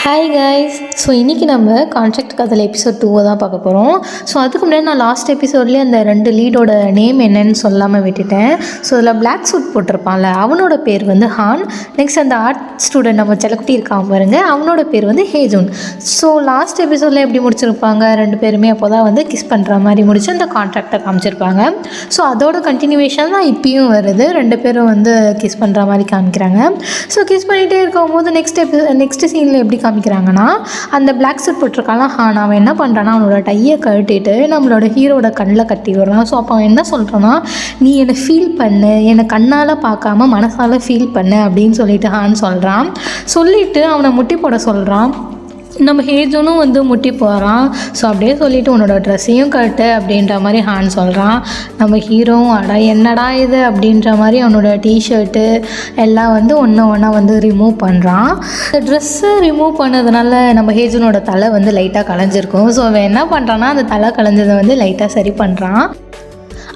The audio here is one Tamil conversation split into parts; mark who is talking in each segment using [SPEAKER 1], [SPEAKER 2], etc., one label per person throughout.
[SPEAKER 1] Hi guys. ஸோ இன்றைக்கி நம்ம கான்ட்ராக்ட் கதையில் எபிசோட் 2 தான் பார்க்க போகிறோம். ஸோ அதுக்கு முன்னாடி நான் லாஸ்ட் எபிசோட்லேயே அந்த 2 லீடோட நேம் என்னன்னு சொல்லாமல் விட்டுட்டேன். ஸோ அதில் பிளாக் சூட் போட்டிருப்பான்ல, அவனோட பேர் வந்து ஹான். நெக்ஸ்ட் அந்த ஆர்ட் ஸ்டூடெண்ட் நம்ம செலக்குட்டி இருக்கான் பாருங்க, அவனோட பேர் வந்து ஹேஜூன். ஸோ லாஸ்ட் எபிசோடில் எப்படி முடிச்சிருப்பாங்க, 2 பேருமே அப்போ தான் வந்து கிஸ் பண்ணுற மாதிரி முடிச்சு அந்த கான்ட்ராக்டை காமிச்சிருப்பாங்க. ஸோ அதோட கண்டினியூவேஷன் தான் இப்பயும் வருது. 2 பேரும் வந்து கிஸ் பண்ணுற மாதிரி காமிக்கிறாங்க. ஸோ கிஸ் பண்ணிகிட்டே இருக்கும்போது நெக்ஸ்ட் சீனில் எப்படி காமிக்கிறாங்கன்னா, அந்த பிளாக் சூட் போட்டிருக்காங்க ஹான், அவன் என்ன பண்ணுறான்னா அவனோட டையை கழட்டிட்டு நம்மளோட ஹீரோட கண்ணில் கட்டி விடுறான். ஸோ அப்போ அவன் என்ன சொல்கிறான்னா, நீ என்னை ஃபீல் பண்ணு, என்னை கண்ணால் பார்க்காம மனசால் ஃபீல் பண்ணு அப்படின்னு சொல்லிட்டு ஹான் சொல்கிறான். சொல்லிவிட்டு அவனை முட்டி போட சொல்கிறான். நம்ம ஹேஜூனும் வந்து முட்டி போகிறான். ஸோ அப்படியே சொல்லிவிட்டு உன்னோட ட்ரெஸ்ஸையும் கட்டு அப்படின்ற மாதிரி ஹான் சொல்கிறான். நம்ம ஹீரோவும் அடா என்னடா இது அப்படின்ற மாதிரி அவனோட டிஷர்ட்டு எல்லாம் வந்து ஒன்றா வந்து ரிமூவ் பண்ணுறான். இந்த ட்ரெஸ்ஸை ரிமூவ் பண்ணதுனால நம்ம ஹேஜூனோட தலை வந்து லைட்டாக கலைஞ்சிருக்கும். ஸோ அவன் என்ன பண்ணுறான்னா அந்த தலை கலைஞ்சதை வந்து லைட்டாக சரி பண்ணுறான்.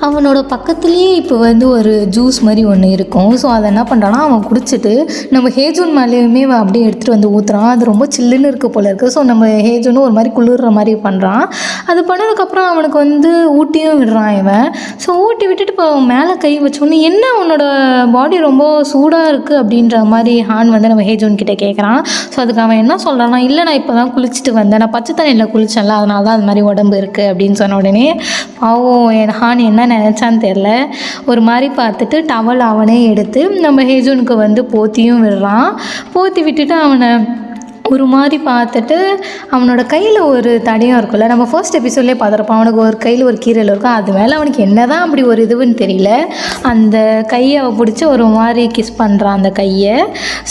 [SPEAKER 1] அவனோட பக்கத்துலேயே இப்போ வந்து ஒரு ஜூஸ் மாதிரி ஒன்று இருக்கும். ஸோ அதை என்ன பண்ணுறான்னா அவன் குடிச்சிட்டு நம்ம ஹேஜூன் மேலேயுமே அப்படியே எடுத்துகிட்டு வந்து ஊற்றுறான். அது ரொம்ப சில்லுன்னு இருக்க போல இருக்குது. ஸோ நம்ம ஹேஜூனும் ஒரு மாதிரி குளிர்ற மாதிரி பண்ணுறான். அது பண்ணதுக்கப்புறம் அவனுக்கு வந்து ஊட்டியும் விடுறான் இவன். ஸோ ஊட்டி விட்டுட்டு இப்போ மேலே கை வச்சோன்னே, என்ன உன்னோட பாடி ரொம்ப சூடாக இருக்குது அப்படின்ற மாதிரி ஹான் வந்து நம்ம ஹேஜூன் கிட்டே கேட்குறான். ஸோ அதுக்கு அவன் என்ன சொல்கிறான்னா, இல்லை நான் இப்போ தான் குளிச்சுட்டு வந்தேன், நான் பச்சை தண்ணியில் குளிச்சேன்ல, அதனால தான் அது மாதிரி உடம்பு இருக்குது அப்படின்னு சொன்ன உடனே பாவம் என் ஹான் என்ன நினச்சான்னு தெரில, ஒரு மாதிரி பார்த்துட்டு டவல் அவனே எடுத்து நம்ம ஹேஜூனுக்கு வந்து போத்தியும் விடுறான். போத்தி விட்டுட்டு அவனை ஒரு மாதிரி பார்த்துட்டு அவனோட கையில் ஒரு தடையும் இருக்குல்ல, நம்ம ஃபர்ஸ்ட் எபிசோட்லேயே பார்த்துருப்போம், அவனுக்கு ஒரு கையில் ஒரு கீரல் இருக்கும். அது மேலே அவனுக்கு என்ன தான் அப்படி ஒரு இதுன்னு தெரியல, அந்த கையை பிடிச்சி ஒரு மாதிரி கிஸ் பண்ணுறான் அந்த கையை.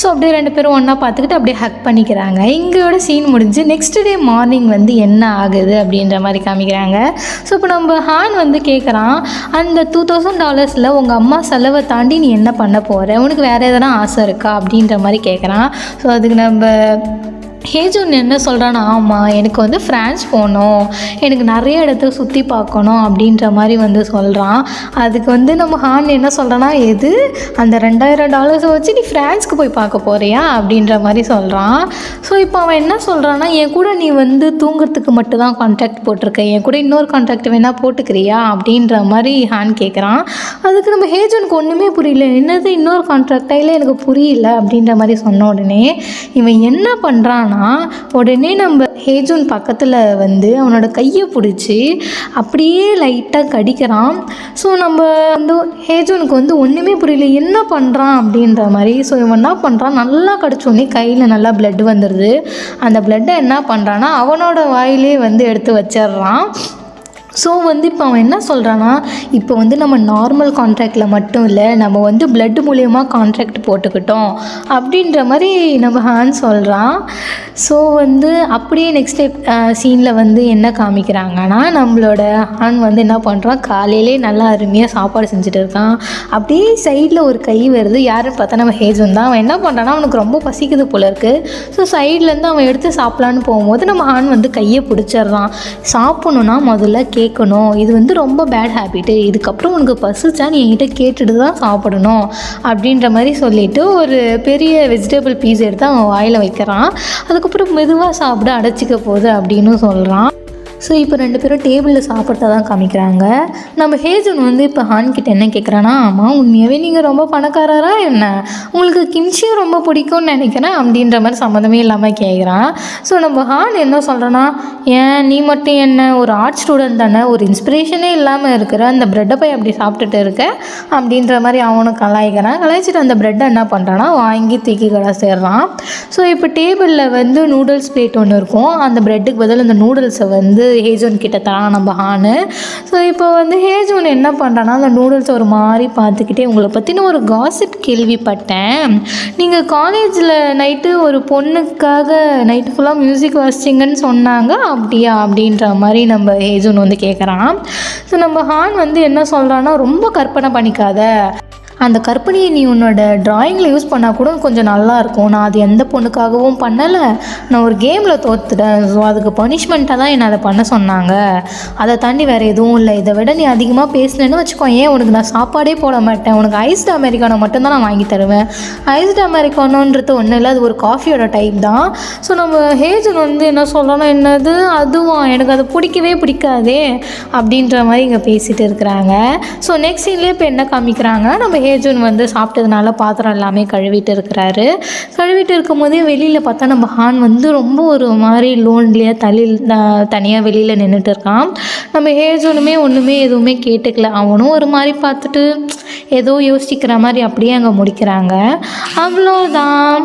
[SPEAKER 1] ஸோ அப்படியே 2 பேரும் ஒன்றா பார்த்துக்கிட்டு அப்படியே ஹக் பண்ணிக்கிறாங்க. இங்கேயோட சீன் முடிஞ்சு நெக்ஸ்ட் டே மார்னிங் வந்து என்ன ஆகுது அப்படின்ற மாதிரி காமிக்கிறாங்க. ஸோ இப்போ நம்ம ஹான் வந்து கேட்குறான், அந்த $2000 உங்கள் அம்மா செலவை தாண்டி நீ என்ன பண்ண போகிற, உனக்கு வேறு எதனா ஆசை இருக்கா அப்படின்ற மாதிரி கேட்குறான். ஸோ அதுக்கு நம்ம ஹேஜூன் என்ன சொல்கிறான்னா, ஆமாம் எனக்கு வந்து ஃப்ரான்ஸ் போகணும், எனக்கு நிறைய இடத்த சுற்றி பார்க்கணும் அப்படின்ற மாதிரி வந்து சொல்கிறான். அதுக்கு வந்து நம்ம ஹான் என்ன சொல்கிறான்னா, எது அந்த $2000 வச்சு நீ ஃப்ரான்ஸ்க்கு போய் பார்க்க போகிறியா அப்படின்ற மாதிரி சொல்கிறான். ஸோ இப்போ அவன் என்ன சொல்கிறான்னா, என் கூட நீ வந்து தூங்குறதுக்கு மட்டும் தான் கான்ட்ராக்ட் போட்டிருக்க, என் கூட இன்னொரு கான்ட்ராக்ட் வேணால் போட்டுக்கிறியா அப்படின்ற மாதிரி ஹான் கேட்குறான். அதுக்கு நம்ம ஹேஜூனுக்கு ஒன்றுமே புரியல, என்னது இன்னொரு கான்ட்ராக்டா, இல்லை எனக்கு புரியல அப்படின்ற மாதிரி சொன்ன உடனே இவன் என்ன பண்ணுறான், உடனே நம்ம ஹேஜூன் பக்கத்தில் வந்து அவனோட கையை பிடிச்சி அப்படியே லைட்டாக கடிக்கிறான். ஸோ நம்ம வந்து ஹேஜூனுக்கு வந்து ஒன்றுமே புரியல என்ன பண்ணுறான் அப்படின்ற மாதிரி. ஸோ இவன் என்ன பண்ணுறான், நல்லா கடிச்சோடனே கையில் நல்லா பிளட் வந்துடுது. அந்த பிளட்டை என்ன பண்ணுறான்னா அவனோட வாயிலே வந்து எடுத்து வச்சிடுறான். ஸோ வந்து இப்போ அவன் என்ன சொல்கிறான்னா, இப்போ வந்து நம்ம நார்மல் கான்ட்ராக்டில் மட்டும் இல்லை, நம்ம வந்து பிளட் மூலயமா கான்ட்ராக்ட் போட்டுக்கிட்டோம் அப்படின்ற மாதிரி நம்ம ஹான் சொல்கிறான். ஸோ வந்து அப்படியே நெக்ஸ்ட் சீனில் வந்து என்ன காமிக்கிறாங்கன்னா, நம்மளோட ஹான் வந்து என்ன பண்ணுறான், காலையிலே நல்லா அருமையாக சாப்பாடு செஞ்சுட்டு இருக்கான். அப்படியே சைடில் ஒரு கை வருது, யாருன்னு பார்த்தா நம்ம ஹேஜூன் தான். அவன் என்ன பண்ணுறான்னா, அவனுக்கு ரொம்ப பசிக்குது போல இருக்குது. ஸோ சைட்லேருந்து அவன் எடுத்து சாப்பிட்லான்னு போகும்போது நம்ம ஹான் வந்து கையை பிடிச்சிட்றான். சாப்பிட்ணுன்னா முதல்ல கேட்கணும், இது வந்து ரொம்ப பேட் ஹேபிட்டு, இதுக்கப்புறம் உனக்கு பசிச்சா நீ என்கிட்ட கேட்டுட்டு தான் சாப்பிடணும் அப்படின்ற மாதிரி சொல்லிவிட்டு ஒரு பெரிய வெஜிடபிள் பீஸ் எடுத்து அவன் வாயில் வைக்கிறான். அதுக்கப்புறம் மெதுவாக சாப்பிட அடைச்சிக்க போகுது அப்படின்னு சொல்கிறான். ஸோ இப்போ 2 பேரும் டேபிளில் சாப்பிட்றத தான் காமிக்கிறாங்க. நம்ம ஹேஜூன் வந்து இப்போ ஹான் கிட்ட என்ன கேட்குறான்னா, ஆமாம் உண்மையாகவே நீங்கள் ரொம்ப பணக்காரரா என்ன, உங்களுக்கு கிம்ச்சியும் ரொம்ப பிடிக்கும்னு நினைக்கிறேன் அப்படின்ற மாதிரி சம்மந்தமே இல்லாமல் கேட்குறான். ஸோ நம்ம ஹான் என்ன சொல்கிறேன்னா, ஏன் நீ மட்டும் என்ன ஒரு ஆர்ட் ஸ்டூடெண்ட் தானே, ஒரு இன்ஸ்பிரேஷனே இல்லாமல் இருக்கிற, அந்த ப்ரெட்டை போய் அப்படி சாப்பிட்டுட்டு இருக்க அப்படின்ற மாதிரி அவனும் கலாய்ச்சிட்டு அந்த ப்ரெட்டை என்ன பண்ணுறான்னா வாங்கி தூக்கி கடைசிடுறான். ஸோ இப்போ டேபிளில் வந்து நூடுல்ஸ் பிளேட் ஒன்று இருக்கும், அந்த ப்ரெட்டுக்கு பதில் அந்த நூடுல்ஸை வந்து ஹேஜூன் கிட்ட தரான் நம்ம ஹானு. ஸோ இப்போ வந்து ஹேஜூன் என்ன பண்ணுறான்னா, அந்த நூடுல்ஸ் ஒரு மாதிரி பார்த்துக்கிட்டே, உங்களை பற்றின ஒரு காசிப் கேள்விப்பட்டேன், நீங்கள் காலேஜில் நைட்டு ஒரு பொண்ணுக்காக நைட்டு ஃபுல்லாக மியூசிக் வாசிச்சிங்கன்னு சொன்னாங்க, அப்படியா அப்படின்ற மாதிரி நம்ம ஹேஜூன் வந்து கேட்குறான். ஸோ நம்ம ஹான் வந்து என்ன சொல்கிறான்னா, ரொம்ப கற்பனை பண்ணிக்காத, அந்த கற்பனையை நீ உன்னோட ட்ராயிங்கில் யூஸ் பண்ணால் கூட கொஞ்சம் நல்லாயிருக்கும். நான் அது எந்த பொண்ணுக்காகவும் பண்ணலை, நான் ஒரு கேமில் தோத்துட்டேன். ஸோ அதுக்கு பனிஷ்மெண்ட்டாக தான் என்னை அதை பண்ண சொன்னாங்க. அதை தாண்டி வேறு எதுவும் இல்லை. இதை விட நீ அதிகமாக பேசினேன்னு வச்சுக்கோ, ஏன் உனக்கு நான் சாப்பாடே போட மாட்டேன், உனக்கு ஐஸ்டு அமெரிக்கானோ மட்டும்தான் நான் வாங்கி தருவேன். ஐஸ்டு அமெரிக்கானோன்றது ஒன்றும் இல்லை, அது ஒரு காஃபியோட டைப் தான். ஸோ நம்ம ஹேஜன் வந்து என்ன சொல்லணும், என்னது அதுவா, எனக்கு அது பிடிக்கவே பிடிக்காதே அப்படின்ற மாதிரி இங்கே பேசிகிட்டு இருக்கிறாங்க. ஸோ நெக்ஸ்ட் சீன்லேயே இப்போ என்ன காமிக்கிறாங்க, நம்ம ஹேஜன் வந்து சாப்பிட்டதுனால பாத்திரம் எல்லாமே கழுவிட்டு இருக்கிறாரு. கழுவிட்டு இருக்கும் போதே வெளியில் பார்த்தா நம்ம ஹான் வந்து ரொம்ப ஒரு மாதிரி லோன்லியாக தனியாக வெளியில் நின்றுட்டு இருக்கான். நம்ம ஹேஜனுமே ஒன்றுமே எதுவுமே கேட்டுக்கல. அவனும் ஒரு மாதிரி பார்த்துட்டு ஏதோ யோசிக்கிற மாதிரி அப்படியே அங்கே முடிக்கிறாங்க. அவ்வளோதான்.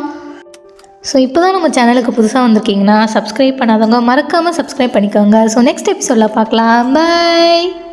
[SPEAKER 1] ஸோ இப்போ தான் நம்ம சேனலுக்கு புதுசாக வந்திருக்கீங்கன்னா சப்ஸ்கிரைப் பண்ணாதவங்க மறக்காமல் சப்ஸ்கிரைப் பண்ணிக்கோங்க. ஸோ நெக்ஸ்ட் எபிசோடில் பார்க்கலாம். பை.